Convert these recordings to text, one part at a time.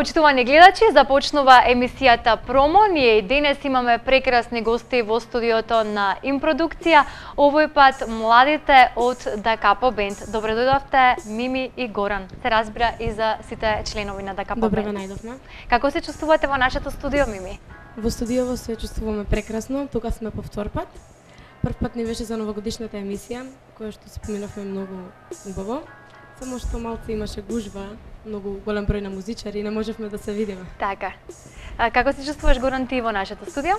Почитувани гледачи, започнува емисијата Промо. Ние и денес имаме прекрасни гости во студиото на Импродукција. Овој пат младите од Дакапо Бенд. Добре дојдовте, Мими и Горан. Се разбира и за сите членови на Дакапо Бенд. Добре ве најдовме. Како се чувствувате во нашето студио, Мими? Во студиово се чувствуваме прекрасно. Тука сме по втор пат. Прв пат ни беше за новогодишната емисија, која што се поминавме многу убаво. Само што малце имаше гужва, многу голем број на музичари и не можевме да се видиме. Така. Како се чувствуваш, Горан, ти во нашето студио?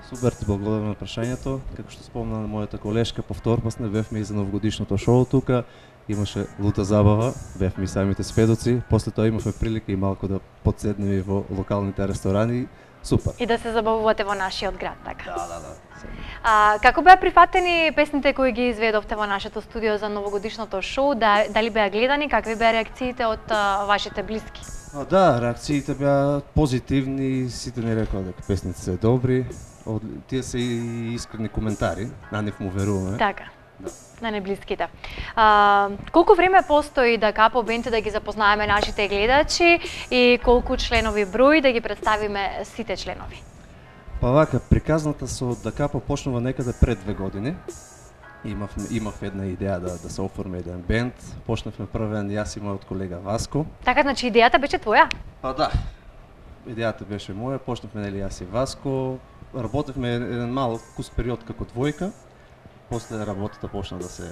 Супер, ти благодарам на прашањето. Како што спомна на мојата колешка, повтор пат не бевме и за новогодишното шоу тука. Имаше лута забава, бевме и самите сведоци. После тоа имавме прилика и малку да подседнеме и во локалните ресторани. Супер. И да се забавувате во нашиот град, така? Да. Како беа прифатени песните кои ги изведовте во нашето студио за новогодишното шоу? Дали беа гледани? Какви беа реакциите од вашите блиски? Да, реакциите беа позитивни, сите ни рекоа дека песните се добри. Тие се и искрени коментари, на нив му веруваме. Така. Да. На неблиските. Колку време постои Дакапо Бенд, да ги запознаеме нашите гледачи и колку членови број, да ги представиме сите членови? Па вака, приказната со Дакапо почнува некаде пред 2 години. Имав една идеја да се оформи еден бенд. Почнавме првен јас и мојот колега Васко. Така, значи идејата беше твоја? Па да. Идејата беше моја, почнавме нели јас и Васко. Работевме еден малку период како двојка. После работата почна да се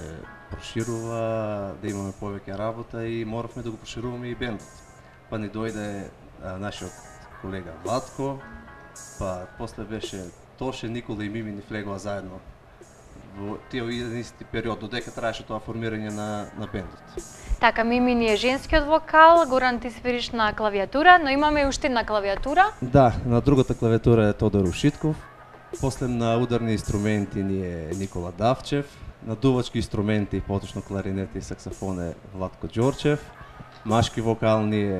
проширува, да имаме повеќе работа и моравме да го прошируваме и бендот. Па ни дојде нашиот колега Владко, па после беше Тоше, Никола и Мими ни влегоа заедно во тие еден исти период, додека траеше тоа формирање на бендот. Така, Мими ни е женскиот вокал, Горан ти свириш на клавиатура, но имаме и уште една клавиатура. Да, на другата клавиатура е Тодор Ушитков. После на ударни инструменти ни е Никола Давчев, на дувачки инструменти, поточно кларинет и саксофон е Владко Ѓорчев, машки вокал ни е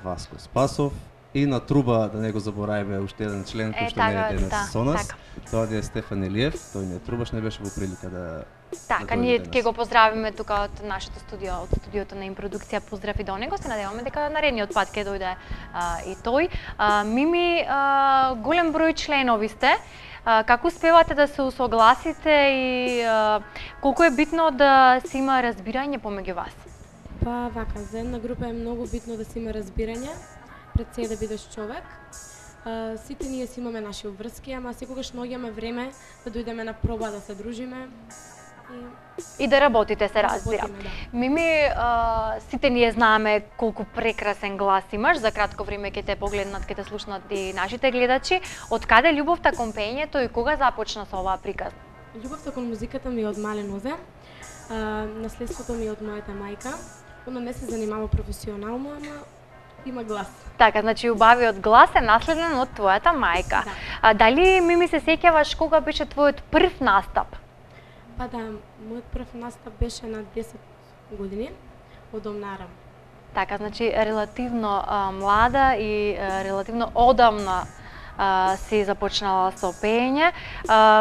Васко Спасов и на труба, да не го забораваме, уште еден член кој што не е денес со нас. Тоа е Стефан Илиев, тој не е трубаш, не беше во прилика да Така, ние ќе го поздравиме тука од нашето студио, од студиото на Импродукција. Поздрав и до него, се надеваме дека наредниот пат ќе дојде и тој. Мими, голем број членови сте. Како успевате да се усогласите и колку е битно да се има разбирање помеѓу вас? Па вака, за една група е многу битно да се има разбирање, пред се да бидеш човек. Сите ние си имаме наши обврски, ама секогаш наоѓаме време да дојдеме на проба, да се дружиме. И да работите, се разбира. Да. Мими, сите ние знаеме колку прекрасен глас имаш, за кратко време ќе те погледнат, ќе те слушнат и нашите гледачи. Од каде љубовта кон пеењето и кога започна со оваа приказна? Љубовта кон музиката ми е од мале нозе. Наследството ми е од мојата мајка. Она не се занимава професионално, ама има глас. Така, значи убавиот глас е наследен од твојата мајка. Да. Дали, Мими, се сеќаваш кога беше твојот прв настап? Па да, мојот прв настап беше на 10 години во Дом на Арам. Така, значи релативно млада и релативно одамна си започнала со пеење.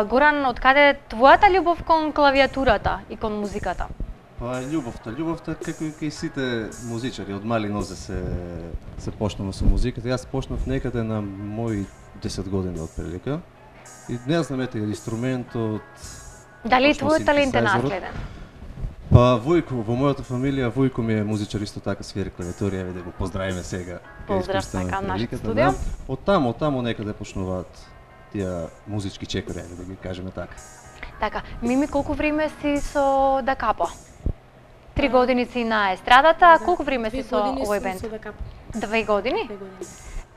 Горан, од каде е твојата љубов кон клавиатурата и кон музиката? Па љубовта како и кај сите музичари, од мали нозе се почнува со музиката. Јас почнав некаде на мои 10 години од прилика. И не знам ете инструментот. Дали твојот талент е наследен? Па Војко, во мојата фамилија Војко ми е музичар, исто така свири клавиатура, еве да го поздравиме сега. Поздрав така нашето студио. Од таму некаде почнуваат тие музички чекори, да ги кажеме така. Така, Мими, колку време си со Дакапо? 3 години си на естрадата, колку време си со овој бенд? 2 години? 2 години.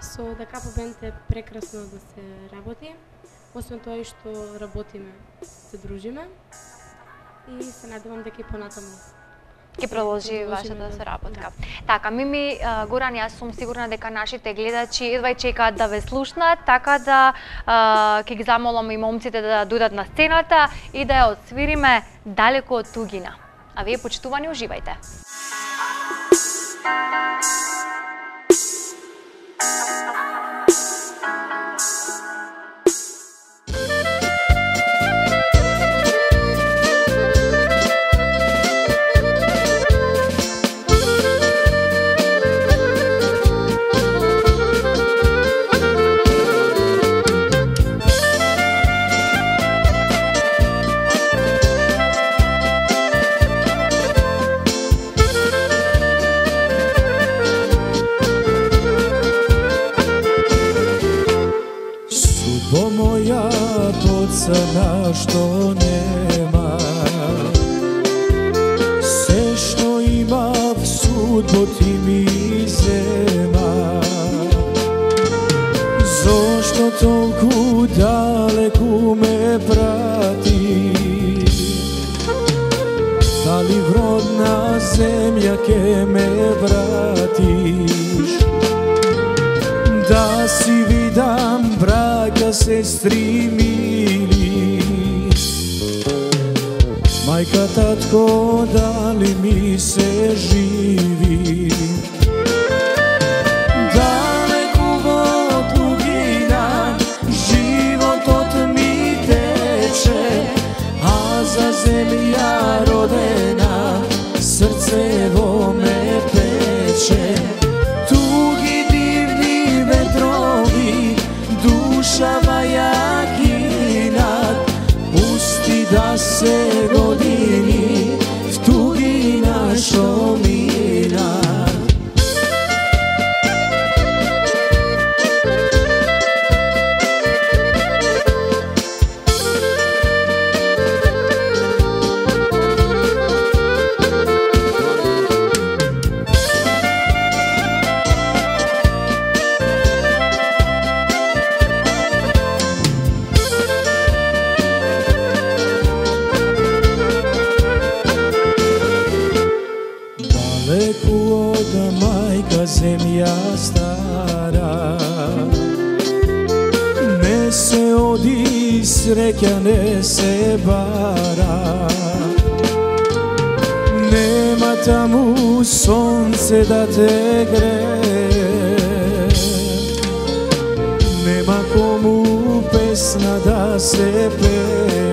Со Дакапо Бенд е прекрасно да се работи. Освен тоа и што работиме, се дружиме и се надевам дека и понатаму ќе продолжи вашата соработка. Така, Мими, Горан, јас сум сигурна дека нашите гледачи едва чекаат да ве слушнат, така да ќе ги замолам и момците да дојдат на сцената и да ја отсвириме Далеко од тугина. А вие, почитувани, уживајте. што нема. Се што имав судбо ти ми зема. Зошто толку далеку ме прати? Дали в родна земја ке ме вратиш? Да си видам браќа, сестри мили, мајка, татко, дали ми се живи? Далеку во тугина животот ми тече, а за земја родена срцево ме пече. Туги дивни ветрови душава ја кинат, пусти да се години в тугина што минат. Земја стара, не се оди, среќа не се бара. Нема таму сонце да те грее, нема кому песна да се пее.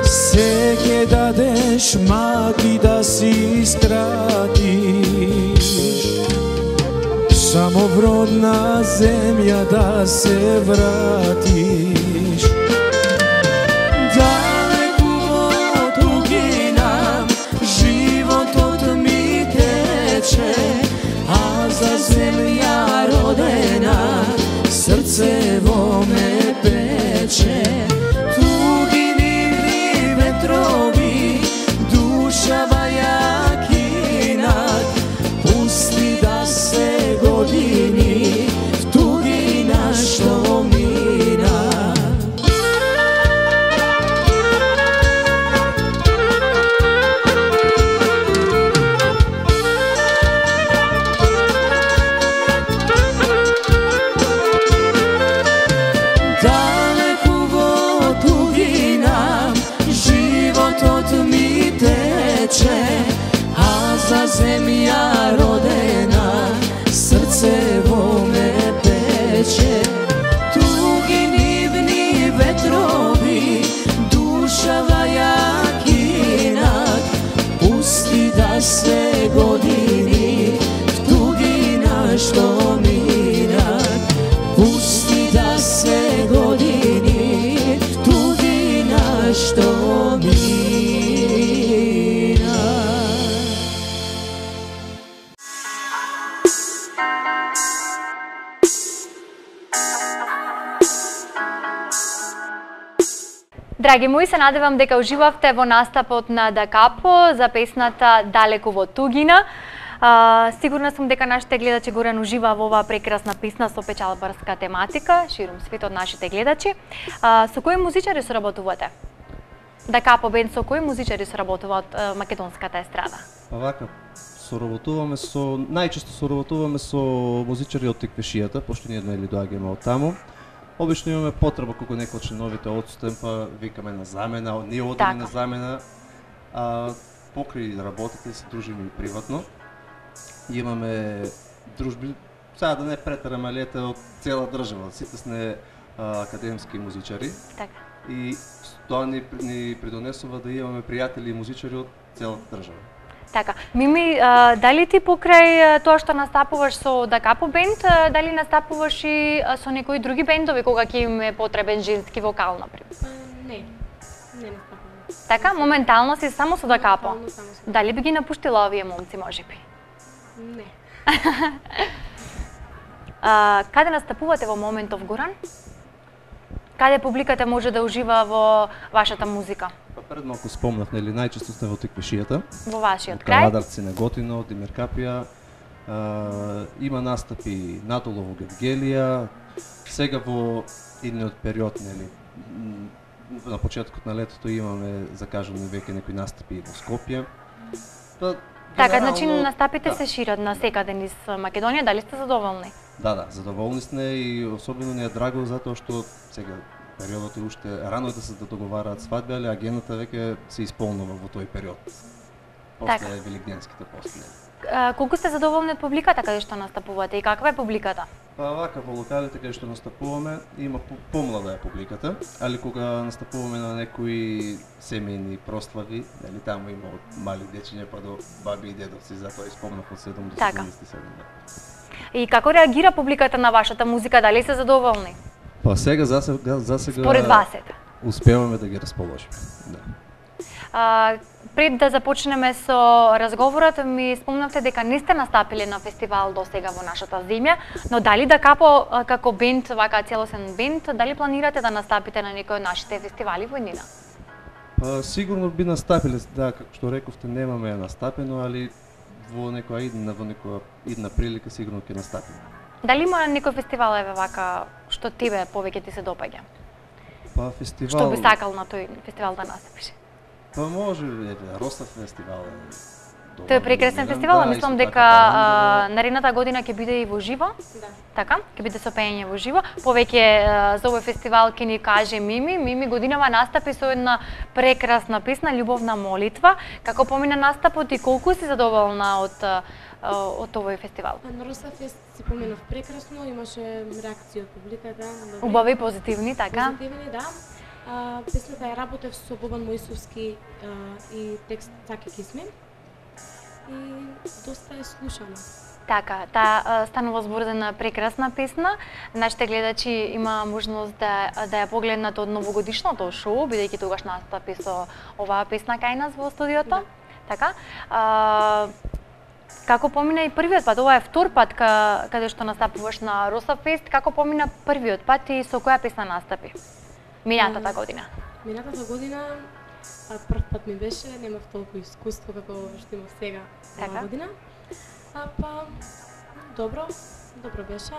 Се ке дадеш маки да си скратиш, само в родна земја да се вратиш. Далеку во тугина животот ми тече, а за земја родена срцево ме пече. Туги дивни ветрови душава ја кинат, пусти да се години в тугина што минат. Далеку во тугина животот ми тече, а за земја родена срцево ме пече. Туги нивни ветрови душава ја кинат, пусти да се години в тугина што минат. Пусти да се години в тугина што минат. Драги мои, се надевам дека уживавте во настапот на Да Капо за песната Далеку во тугина. Сигурна сум дека нашите гледачи горен ужива во оваа прекрасна песна со печалбарска тематика, ширум светот нашите гледачи. Со кои музичари соработувате? Да Капо бенд, со кои музичари соработуваат македонската естрада? Па вака, најчесто соработуваме со музичари од Теквешијата, пошто ние едно или доаѓаме од таму. Обично имаме потреба кога некој од членовите одстан, па викаме на замена, ние одиме на замена, покрај работите се дружиме и приватно. Имаме дружби, сега да не претераме лете од цела држава, сите сме академски музичари. Така. И тоа ни придонесува да имаме пријатели и музичари од целата држава. Така, Мими, дали ти покрај тоа што настапуваш со Да Капо бенд, дали настапуваш и со некои други бендови кога ќе им е потребен женски вокал, например? Не настапувам. Така, моментално си само со Да Капо. Моментално само со Да Капо. Дали би ги напуштила овие момци, можеби? Не. Каде настапувате во моментов, Горан? Каде публиката може да ужива во вашата музика? Па пред малку спомнав, нели, најчесто сме во Теквешијата. Во вашиот Од крај? Каладарци на Готино, Димиркапија. Има настапи надолу во Гевгелија. Сега во идниот период, нели, на почетокот на летото имаме закажани веќе некои настапи во Скопје. Така, значи настапите да. се шират на секаде низ Македонија, дали сте задоволни? Да, задоволни сме и особено ни е драго затоа што сега периодот е уште рано е да се договараат свадби, али агендата веќе се исполнува во тој период. После Така. великденските пости. Колку сте задоволни од публиката каде што настапувате и каква е публиката? Па вака во локалите каде што настапуваме има помлада е публиката, али кога настапуваме на некои семејни прослави, нели таму има од мали дечиња па до баби и дедовци, затоа испомнав од 7 до 77. Така. И како реагира публиката на вашата музика, дали се задоволни? Па сега за сега Според вас ете. успеваме да ги расположиме. Да. Пред да започнеме со разговорот, ми спомнавте дека не сте настапиле на фестивал до сега во нашата земја, но дали да како бенд, вака целосен бенд, дали планирате да настапите на некој од нашите фестивали во иднина? Па сигурно би настапиле, да, како што рековте, немаме ја настапено, али во некоја идна прилика сигурно ќе настапиме. Дали има некој фестивал еве вака што тебе повеќе ти се допаѓа? Па фестивал. Што би сакал на тој фестивал да настапиш? Па може, Ростов фестивал е добар. Тој е прекрасен фестивал, а мислам дека наредната година ќе биде и во живо. Да. Така, ќе биде со пеење во живо. Повеќе за овој фестивал ќе ни каже Мими. Мими годинава настапи со една прекрасна песна Љубовна молитва. Како помина настапот и колку си задоволна од овој фестивал? На Русафест си поминав прекрасно, имаше реакции од публиката, добри. Убави и позитивни, така? Позитивни, да. Песната ја работев со Бобан Мојсовски и текст Цаки Кисми. И доста е слушана. Така, станува збор за една прекрасна песна. Нашите гледачи има можност да ја погледнат од новогодишното шоу, бидејќи тогаш настапи со оваа песна кај нас во студиото. Да. Така. Како помина и првиот пат? Ова е втор пат каде што настапуваш на Росафест. Како помина првиот пат и со која песна настапи? Минатата година. Минатата година прв пат ми беше, немав толку искуство како што имав сега Така. оваа година. Па добро беше.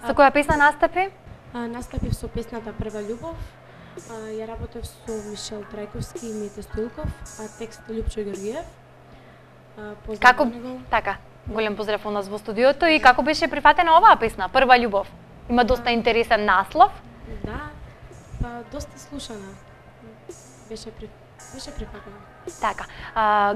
Со која песна настапи? Настапив со песната Прва љубов. Ја работев со Мишел Трајковски и Мите Стоилков, текст Лјупчо Георгиев. Поздрав Како до него. така? Голем поздрав у нас во студиото и како беше прифатена оваа песна Прва љубов? Има доста интересен наслов. Да, доста слушана. Беше прифатена. Така.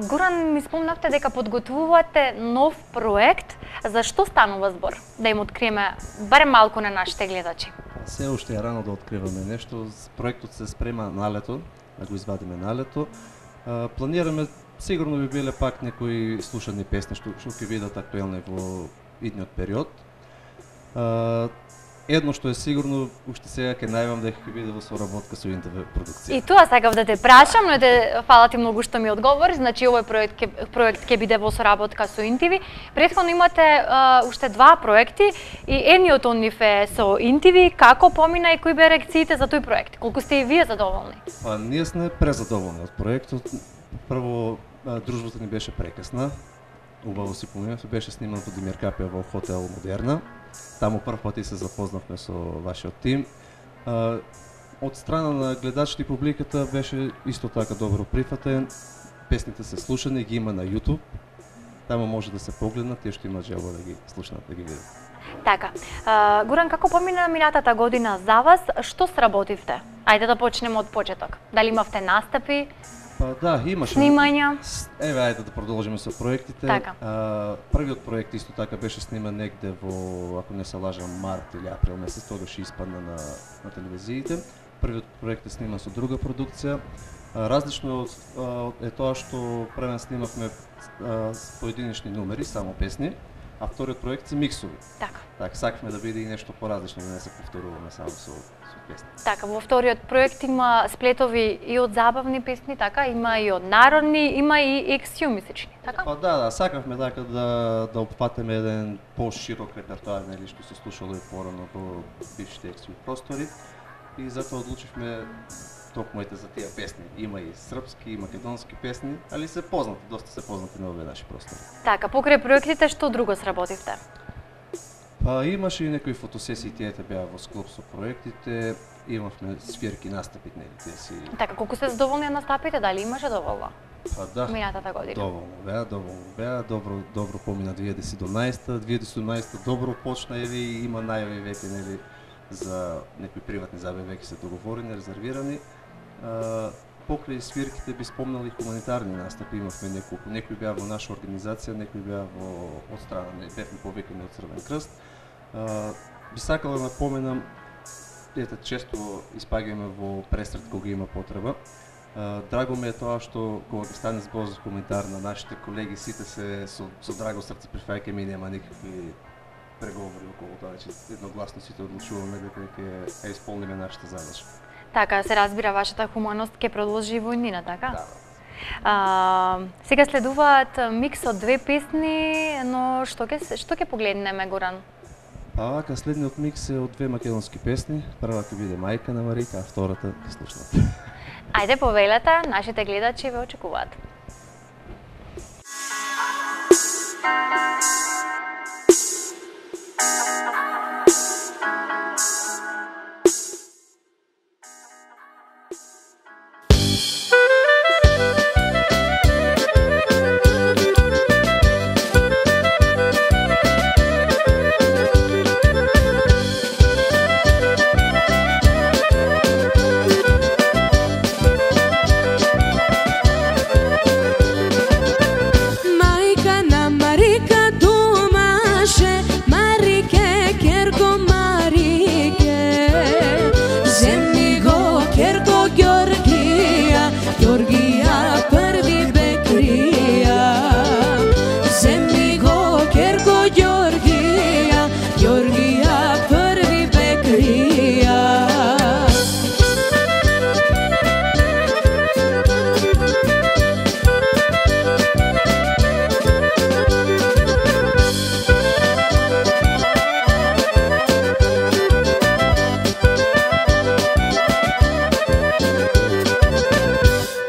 Горан, ми спомнавте дека подготвувате нов проект. За што станува збор? Да им откриеме барем малку на нашите гледачи. Се уште е рано да откриваме нешто. Проектот се спрема на лето, да го извадиме на лето. Планираме, сигурно би биле пак некои слушани песни што ќе бидат актуелни во идниот период. Едно што е сигурно, уште сега ќе најавам дека ќе биде во соработка со НТВ продукција. И тоа сакав да те прашам, но фала ти многу што ми одговори. Значи овој проект ќе биде во соработка со НТВ. Претходно имате уште два проекти и едниот од нив е со НТВ. Како помина и кои беа реакциите за тој проект? Колку сте и вие задоволни? Па ние сме презадоволни од проектот. Прво дружбата ни беше прекрасна. Убаво си поминавме, беше сниман во Димиркапија во хотел Модерна. Таму прв пат и се запознавме со вашиот тим. Од страна на гледачите и публиката беше исто така добро прифатен. Песните се слушани, ги има на YouTube. Таму може да се погледнат, тие што имаат желба да ги слушнат, да ги видат. Така. Горан, како помина минатата година за вас, што сработивте? Ајде да почнеме од почеток. Дали имавте настапи? Па да, имаше Снимања? Еве, ајде да продолжиме со проектите. Така. Првиот проект исто така беше сниман негде во, ако не се лажам, март или април месец, тогаш испадна на телевизиите. Првиот проект е сниман со друга продукција. Различно е тоа што првен снимавме поединечни номери, само песни, а вториот проект се миксови. Така. Така, сакавме да биде и нешто поразлично, да не се повторуваме само со песни. Така, во вториот проект има сплетови и од забавни песни, така, има и од народни, има и ексјумисични, така? Па да, сакавме така да опфатеме еден поширок репертоар, нели, што се слушало и порано во бившите ексју простори. и затоа одлучивме токмуете за тия песни. Има и српски, и македонски песни, али се познати, доста се познати на овие наши простори. Така, покрај проектите, што друго сработивте? Имаше и некои фотосесии, тие беа во склоп со проектите, имавме свирки настапи, нели, тие си... Така, колку сте задоволни од настапите, дали имаше доволно? Да, минатата година. Доволно беа, добро помина 2017-та, 2018-та добро почна, и има најави веќе, нели, за некои приватни забави веќе се договорени, резервирани. Покрај свирките би спомнал и хуманитарни настапи, имавме неколку. Некои беа во наша организација, некои беа од страна, бевме повикани од Црвен крст. Би сакал да напоменам, често испаѓаме во пресрет кога има потреба. Драго ми е тоа што кога ќе стане збор за хуманитарна, нашите колеги сите се со драго срце прифаќаме и нема никакви преговори околу тоа, едногласно сите одлучуваме дека ќе исполниме нашата задача. Така, се разбира, вашата хуманост ќе продолжи во иднина, така? Да. Сега следуваат микс од две песни, но што ќе погледнеме, Горан? Вака, следниот микс е од две македонски песни. Првата ќе биде Мајка на Марика, а втората ќе слушнат. Ајде, повелете, нашите гледачи ве очекуваат.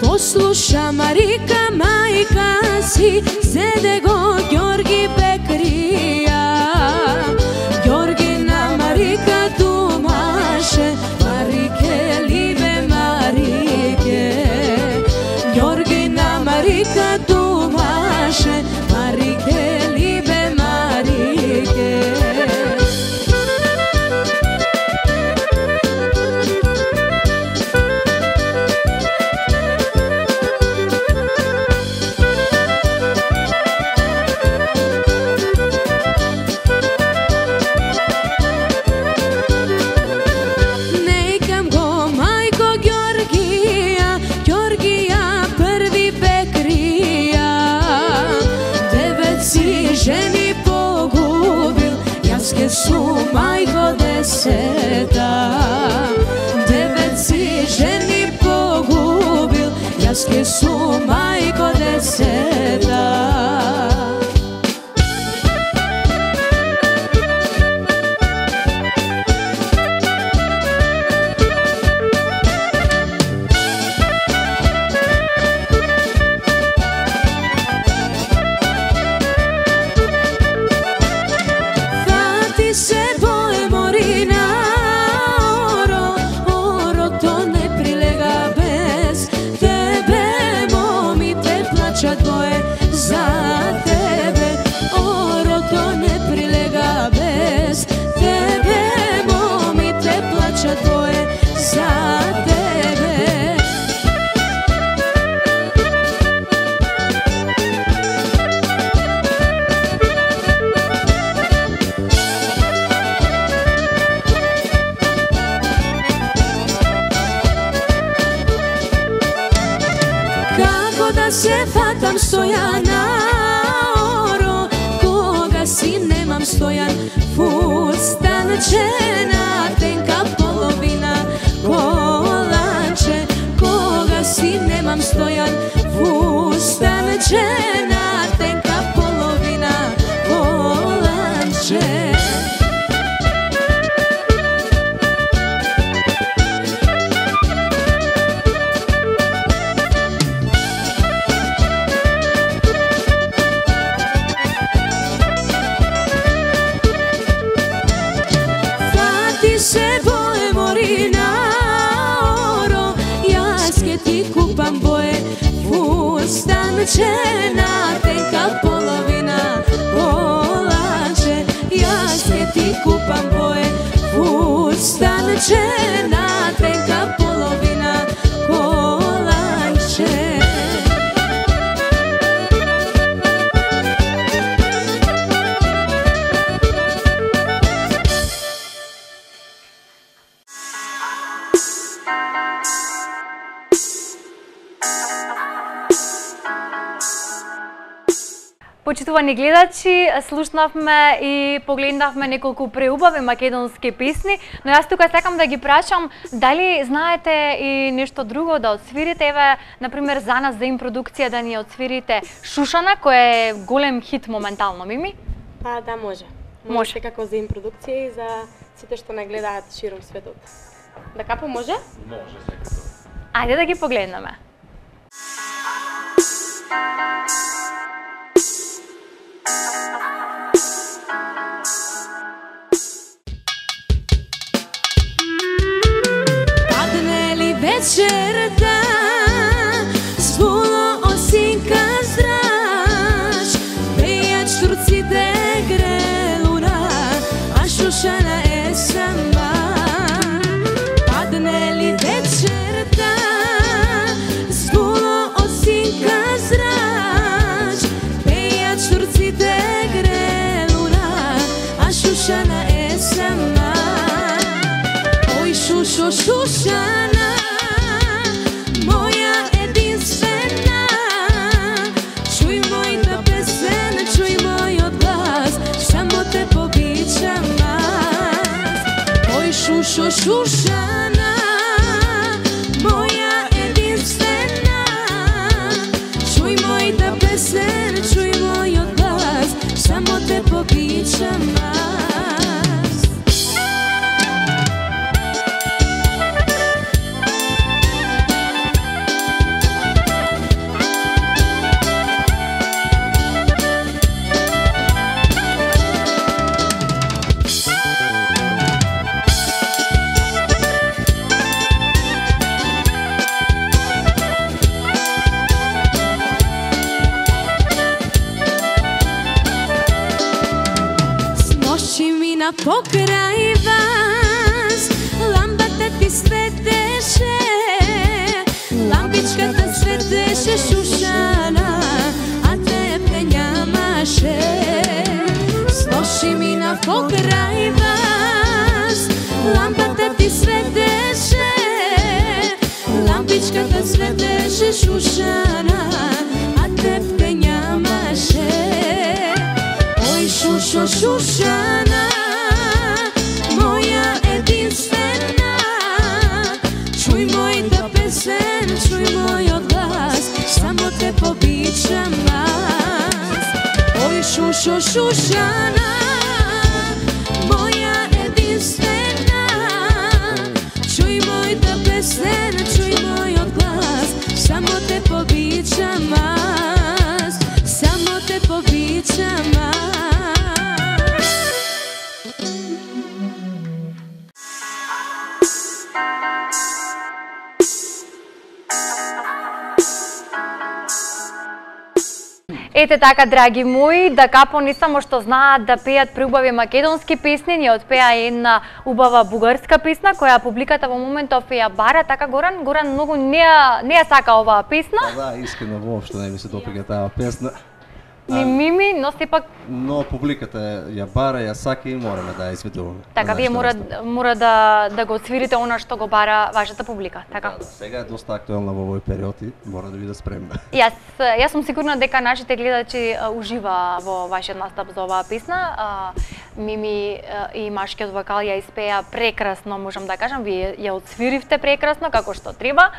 Послуша Марика, мајка си, седе го Ѓорги Бекрија. Ѓорги на Марика думаше, Марике, либе Марике. Ѓорги на Марика думаше, Марике, либе Марике. Ženi pogubил, јас ке су мајко десета. 9 си жени погубил, јас ке су мајко десета. Se fatam Stojan na oro, koga si nemam Stojan, fustančena, tenka polovina, kolanče, koga si nemam Stojan, fustančena, tenka polovina, kolanče. ти купам бое, фустанче на тенка половина колаче. Јас ќе ти купам бое, фустанче на тенка половина колаче. Почитувани гледачи, слушнавме и погледнавме неколку преубави македонски песни, но јас тука сакам да ги прашам дали знаете и нешто друго да отсвирите, еве, например, за нас, за им продукција да ни отсвирите Шушана, кој е голем хит моментално, Мими? Па да, може. Може. Секако за им продукција и за сите што не гледаат широм светот. Да капо може? Може, секако. Ајде да ги погледнеме. Падне ли вечерта, збуло осинка здраж, пејат штурците грелуна, а Шушана е сама. Падне ли вечерта, збуло осинка здраж, пејат штурците грелуна, а Шушана е сама. Ой, Шушо, Шушана, моја единствена, чуј мојата песен, чуј мојот глас, само те побичам аз. Ой, Шушо, Шушана, моја единствена, чуј мојата песен, чуј мојот глас, само те побичам аз. Покрај вас ламбата ти светеше, лампичката светеше, Шушана, а тебе нямаше. Сноши мина покрај вас, ламбата ти светеше, лампичката светеше, Шушана, а тебе нямаше. Ой, Шушо, Шушана, моја единствена, чуј мојата песен, чуј мојот глас, само те побичам аз. Ой, Шушо, Шушана, моја единствена, чуј мојата песен, чуј мојот глас, само те побичам аз, само те побичам аз. Ете така, драги мои, да капо не само што знаат да пеат преубави македонски песни, ни отпеа една убава бугарска песна, која публиката во моментов ја бара, така Горан многу не ја сака оваа песна. Да, искрено воопшто не ми се допаѓа таа песна. Ни Мими, но сепак... Но публиката ја бара, ја сака и мораме да ја изведуваме. Така, вие мора да го отсвирите она што го бара вашата публика, така? Да, сега е доста актуелна во овој период и мора да биде спремна. Јас сум сигурна дека нашите гледачи ужива во вашиот настап за оваа песна. Мими и машкиот вокал ја испеа прекрасно, можам да кажам, вие ја отсвиривте прекрасно, како што треба.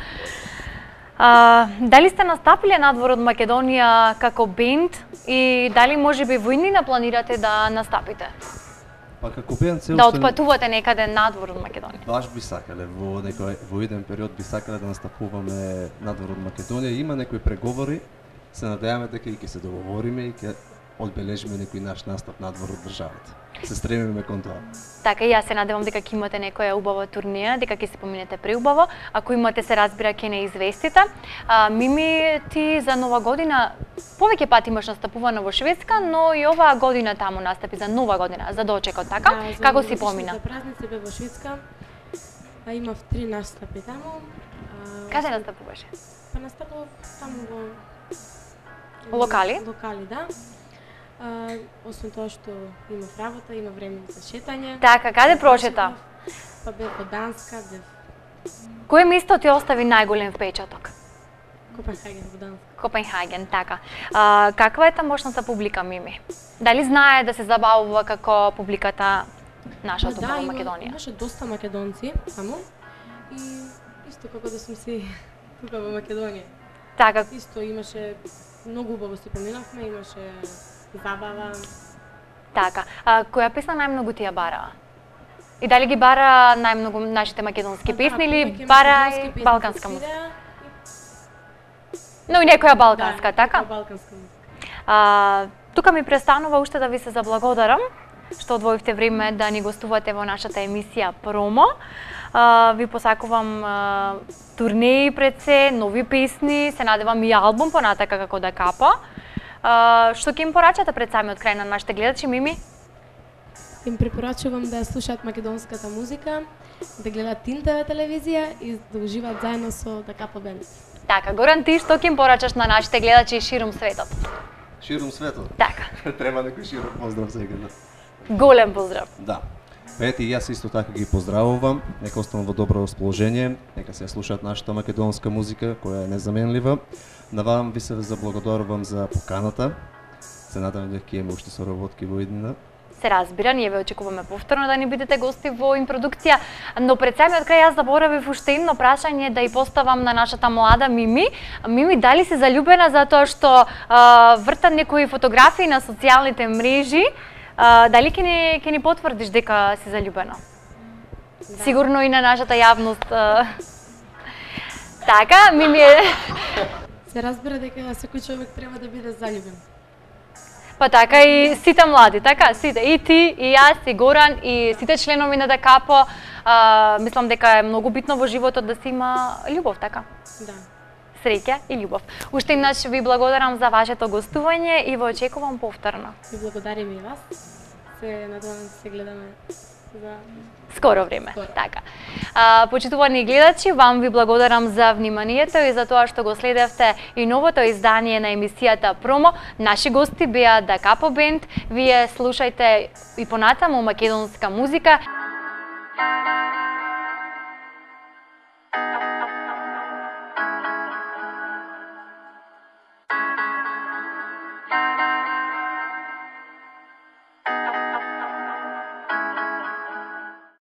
Дали сте настапиле надвор од Македонија како бенд и дали можеби во иднина планирате да настапите? Па како бенд се да отпатувате некаде надвор од Македонија? Баш би сакале во еден период би сакале да настапуваме надвор од Македонија. Има некои преговори, се надеваме дека и ќе се договориме и ќе одбележиме некој наш настап надвор од државата. Се стремиме кон тоа. Така, и јас се надевам дека ќе имате некоја убава турнија, дека ќе се поминете преубаво. Ако имате, се разбира, ќе не известите. Мими, ти за Нова година повеќе пати имаш настапувано во Шведска, но и оваа година таму настапи за Нова година, за дочекот, така? Да, Како си помина? За празници бев во Шведска, имав 3 настапи таму. Каде настапуваше? Па настапував таму во Локали? Локали, да. Освен тоа што имав работа, има време за шетање. Така, каде прошета? Па бев во Данска, бев Кој место ти остави најголем впечаток? Копенхаген во Данска. Копенхаген, така. Каква е тамошната публика, Мими? Дали знае да се забавува како публиката нашата во Македонија? Имаше доста македонци таму и исто како да сум си тука во Македонија. Така. Исто имаше многу убаво си поминавме, имаше забава. Така. Која песна најмногу ти ја бараа? И дали ги бара најмногу нашите македонски песни или бара и балканска музика? Но и некоја балканска, така? Да, балканска музика. Тука ми престанува уште да ви се заблагодарам што одвоивте време да ни гостувате во нашата емисија Промо. Ви посакувам турнеи пред се, нови песни, се надевам и албум понатака како да капа. Што ќе им порачате пред самиот крај на нашите гледачи, Мими? Им препорачувам да слушаат македонската музика, да гледаат ТИН-ТВ телевизија и да уживаат заедно со Да Капа бенд. Така, Горан, ти што ќе им порачаш на нашите гледачи ширум светот? Ширум светот? Така. Треба некој широк поздрав сега, да. Голем поздрав. Да. Ете, јас исто така ги поздравувам, нека останат во добро расположение, нека се слушаат нашата македонска музика, која е незаменлива. На вам ви се заблагодарувам за поканата. Се надевам дека ќе имаме уште соработки во иднина. Се разбира, ние ве очекуваме повторно да ни бидете гости во Импродукција, но пред самиот крај јас заборавив уште едно прашање да ја поставам на нашата млада Мими. Мими, дали си залюбена затоа што вртат некои фотографии на социјалните мрежи? Дали ќе ни потврдиш дека си залюбена? Да. Сигурно и на нашата јавност. Така, Мими е... Се разбира дека секој човек треба да биде залюбен. Па така и сите млади, така, сите, и ти, и јас, и Горан, и сите членови на ДКП, мислам дека е многу битно во животот да се има љубов, така? Да. Среќа и љубов. Уште еднаш ви благодарам за вашето гостување и ве очекувам повторно. Ви благодарим и вас. Се надевам да се гледаме за скоро време. Скоро. Така. Почитувани гледачи, вам ви благодарам за вниманието и за тоа што го следевте и новото издание на емисијата Промо. Наши гости беа Да Капа бенд. Вие слушајте и понатаму македонска музика.